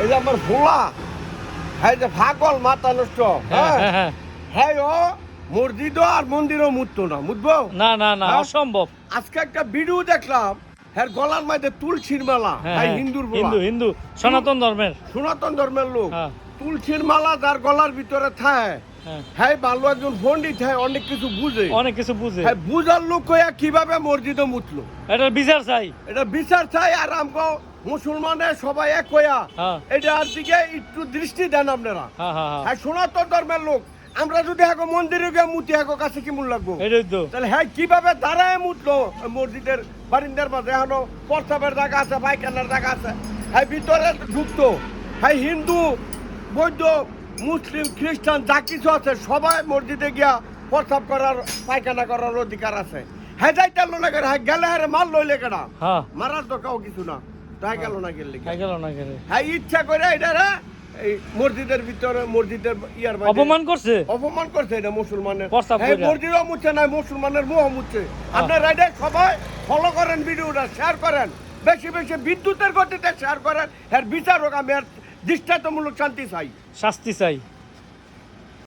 এই যে আমার ভোলা হ্যাঁ যে পাগল মাথা নষ্ট হ্যাঁ ও মসজিদও আর মন্দিরও মুততো না মুতবো না না না অসম্ভব। আজকে একটা ভিডিও দেখলাম হ্যাঁ গলার মধ্যে তুলসীর মালা হ্যাঁ হিন্দুর হিন্দু হিন্দু সনাতন ধর্মের লোক তুলসীর মালা যার গলার ভিতরে থাকে হ্যাঁ ভালো একজন পণ্ডিত হ্যাঁ অনেক কিছু বুঝে হ্যাঁ বুঝার লোক হইয়া কিভাবে মসজিদে মুতলো এটা বিচার চাই আর আমগো মুসলমানের সবাই এক হইয়া এটার দিকে একটু দৃষ্টি দেন আপনারা হ্যাঁ সনাতন ধর্মের লোক আমরা যদি এখন মন্দিরে গিয়ে মুতি এখন কাছে কি মূল লাগবো তাহলে হ্যাঁ কিভাবে দাঁড়ায় মুতলো মসজিদের বারিন্দার মাঝে এখনো প্রস্তাবের জায়গা আছে পায়খানার জায়গা আছে হ্যাঁ ভিতরে ঢুকতো হ্যাঁ হিন্দু বৌদ্ধ মুসলিম খ্রিস্টান যা কিছু আছে সবাই মসজিদে গিয়া প্রস্তাব করার পায়খানা করার অধিকার আছে হ্যাঁ যাইতে না করে হ্যাঁ গেলে হ্যাঁ মাল লইলে কেনা মারার তো কাউ কিছু না তাই গেল না গেলে হ্যাঁ ইচ্ছা করে এটা এই মসজিদের ভিতরে মসজিদের ইয়ার অপমান করছে এটা মুসলমানের মসজিদও মুচ্ছে না মুসলমানের মোহ মুচ্ছে আপনারা এটা সবাই ফলো করেন ভিডিওটা শেয়ার করেন বেশি বেশি বিদ্যুতের গতিতে শেয়ার করেন এর বিচার হোক আমি দৃষ্টান্তমূলক শাস্তি চাই